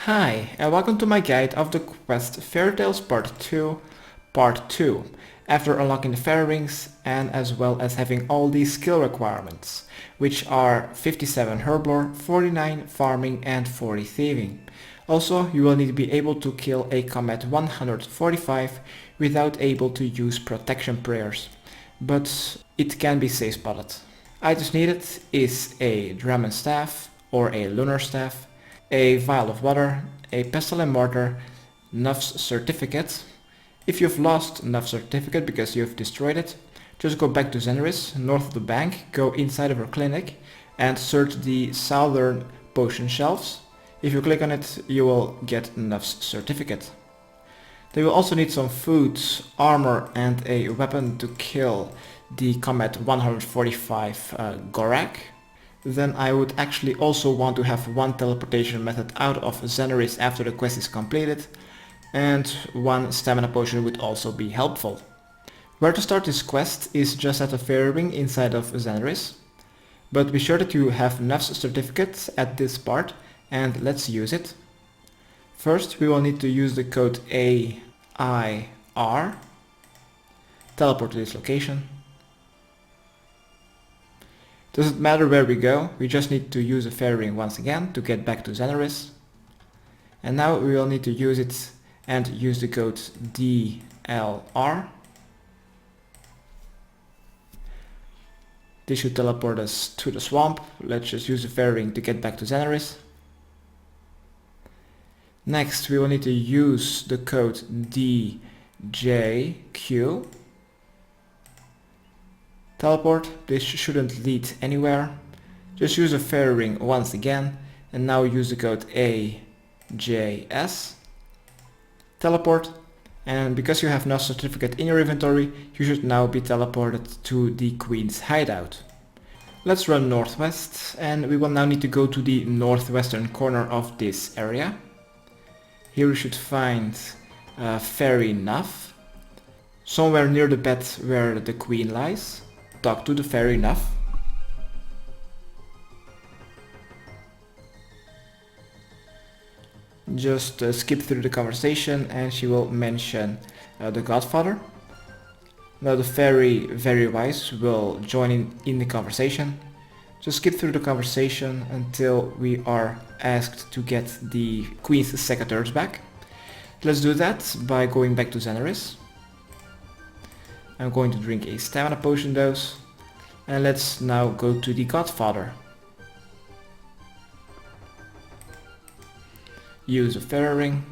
Hi, and welcome to my guide of the quest Fairy Tales Part 2, Part 2, after unlocking the fairy rings and as well as having all these skill requirements, which are 57 herblore, 49 farming and 40 thieving. Also, you will need to be able to kill a combat 145 without able to use protection prayers, but it can be safe spotted. Items needed is a dramen staff or a lunar staff, a vial of water, a pestle and mortar, nuff's certificate. If you've lost nuff's certificate because you've destroyed it, just go back to Zanaris, north of the bank, go inside of her clinic and search the southern potion shelves. If you click on it, you will get nuff's certificate. They will also need some food, armor and a weapon to kill the combat 145 Gorak. Then I would actually also want to have one teleportation method out of Zanaris after the quest is completed, and one stamina potion would also be helpful. Where to start this quest is just at the fairy ring inside of Zanaris, but be sure that you have nuff's certificate at this part, and let's use it. First we will need to use the code AIR, teleport to this location. Doesn't matter where we go, we just need to use the fairy ring once again to get back to Zanaris. And now we will need to use it and use the code DLR. This should teleport us to the swamp. Let's just use the fairy ring to get back to Zanaris. Next we will need to use the code DJQ. Teleport, this shouldn't lead anywhere. Just use a fairy ring once again and now use the code AJS. Teleport, and because you have no certificate in your inventory, you should now be teleported to the Queen's hideout. Let's run northwest, and we will now need to go to the northwestern corner of this area. Here we should find Fairy Nuff, somewhere near the bed where the Queen lies. Talk to the fairy Nuff. Just skip through the conversation and she will mention the Godfather. Now the fairy, very wise, will join in the conversation. Just skip through the conversation until we are asked to get the Queen's secateurs back. Let's do that by going back to Zanaris. I'm going to drink a stamina potion dose, and let's now go to the Godfather. Use a fairy ring,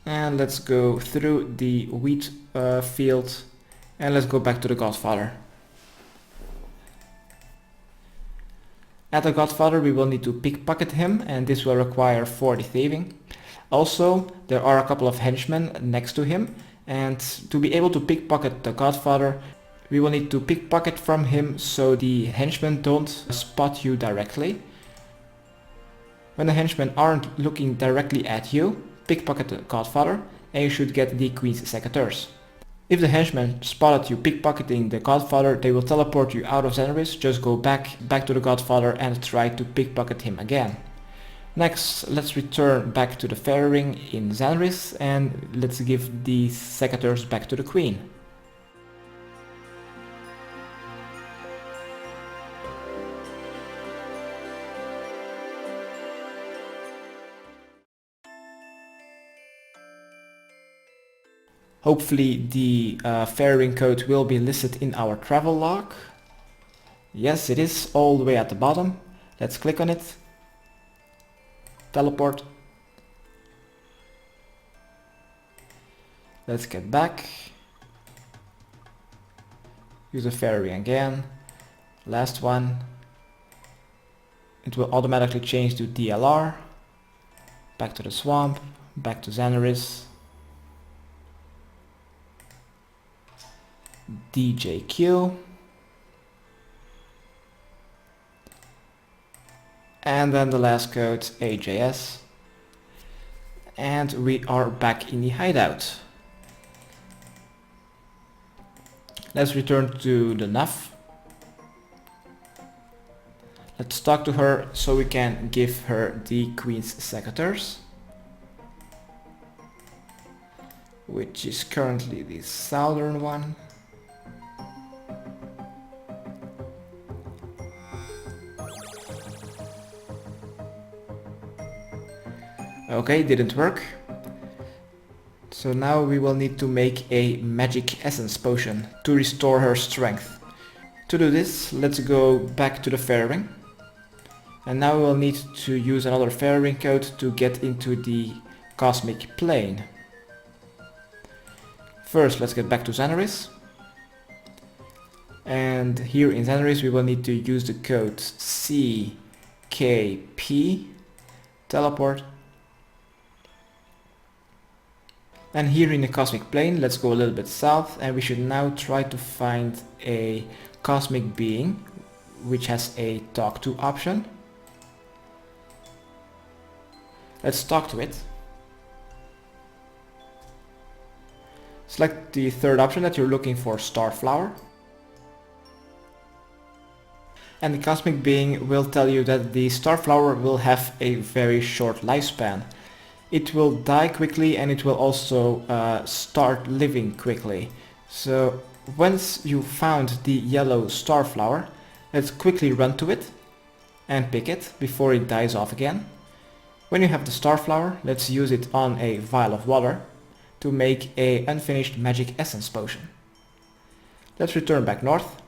and let's go through the wheat field, and let's go back to the Godfather. At the Godfather we will need to pickpocket him, and this will require 40 thieving. Also, there are a couple of henchmen next to him, and to be able to pickpocket the Godfather, we will need to pickpocket from him so the henchmen don't spot you directly. When the henchmen aren't looking directly at you, pickpocket the Godfather and you should get the Queen's secateurs. If the henchmen spotted you pickpocketing the Godfather, they will teleport you out of Zanaris. Just go back to the Godfather and try to pickpocket him again. Next, let's return back to the fairy ring in Zanaris and let's give the secateurs back to the Queen. Hopefully the fairy ring code will be listed in our travel log. Yes, it is all the way at the bottom. Let's click on it. Teleport. Let's get back. Use the fairy again. Last one. It will automatically change to DLR. Back to the swamp. Back to Zanaris. DJQ. And then the last code, AJS. And we are back in the hideout. Let's return to the nuff. Let's talk to her so we can give her the Queen's Secateurs, which is currently the southern one. Okay, didn't work. So now we will need to make a magic essence potion to restore her strength. To do this, let's go back to the fairy ring. And now we will need to use another fairy ring code to get into the cosmic plane. First, let's get back to Zanaris. And here in Zanaris we will need to use the code CKP, teleport. And here in the cosmic plane, let's go a little bit south, and we should now try to find a cosmic being which has a talk to option. Let's talk to it. Select the third option that you're looking for, Starflower. And the cosmic being will tell you that the Starflower will have a very short lifespan. It will die quickly, and it will also start living quickly. So once you found the yellow Starflower, let's quickly run to it and pick it before it dies off again. When you have the Starflower, let's use it on a vial of water to make a unfinished magic essence potion. Let's return back north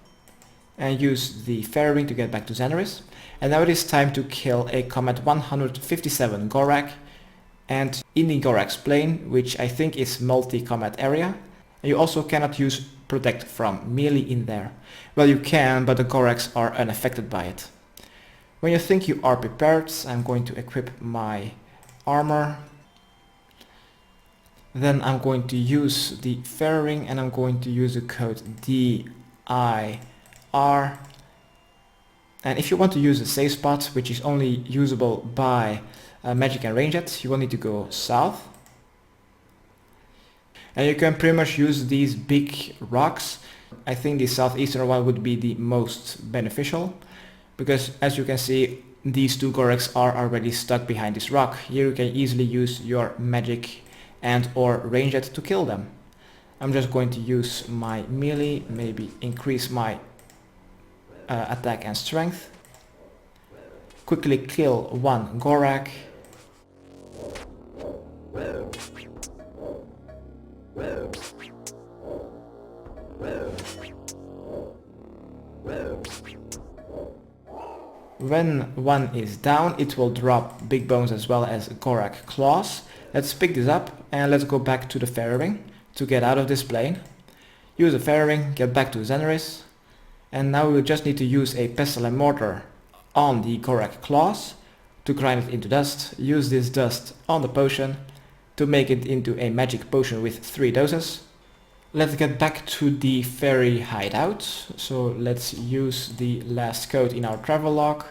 and use the fairy ring to get back to Zanaris. And now it is time to kill a Comet 157 Gorak, and in the Gorak's plane, which I think is multi-comet area. And you also cannot use protect from melee in there. Well, you can, but the Goraks are unaffected by it. When you think you are prepared, I'm going to equip my armor. Then I'm going to use the fairy ring, and I'm going to use the code DIR. And if you want to use the safe spot, which is only usable by magic and ranged, you will need to go south. And you can pretty much use these big rocks. I think the southeastern one would be the most beneficial, because as you can see, these two Goraks are already stuck behind this rock. Here you can easily use your magic and or ranged to kill them. I'm just going to use my melee, maybe increase my attack and strength. Quickly kill one Gorak. When one is down, it will drop big bones as well as Gorak claws. Let's pick this up and let's go back to the fairy ring to get out of this plane. Use the fairy ring, get back to Zanaris, and now we'll just need to use a pestle and mortar on the Gorak claws to grind it into dust. Use this dust on the potion to make it into a magic potion with 3 doses. Let's get back to the fairy hideout. So let's use the last code in our travel log.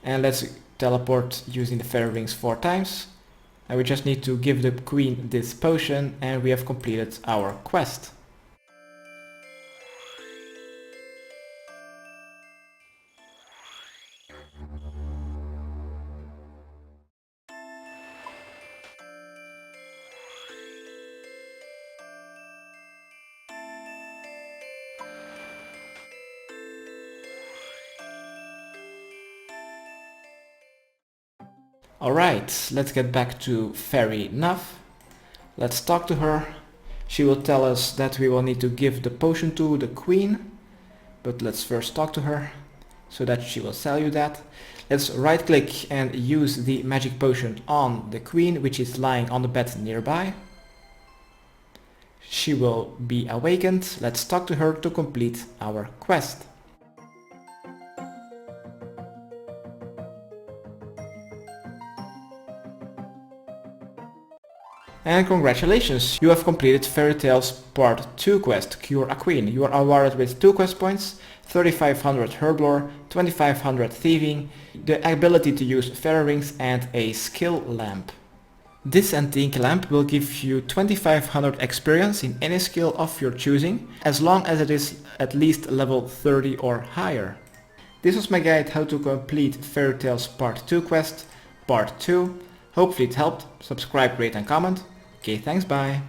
And let's teleport using the fairy rings 4 times. And we just need to give the queen this potion, and we have completed our quest. Alright, let's get back to Fairy Nuff. Let's talk to her. She will tell us that we will need to give the potion to the queen. But let's first talk to her, so that she will tell you that. Let's right click and use the magic potion on the queen, which is lying on the bed nearby. She will be awakened. Let's talk to her to complete our quest. And congratulations, you have completed Fairy Tales Part 2 quest, Cure a Queen. You are awarded with 2 quest points, 3500 Herblore, 2500 Thieving, the ability to use fairy rings, and a skill lamp. This antique lamp will give you 2500 experience in any skill of your choosing, as long as it is at least level 30 or higher. This was my guide how to complete Fairy Tales Part 2 quest, Part 2. Hopefully it helped. Subscribe, rate and comment. Okay, thanks, bye.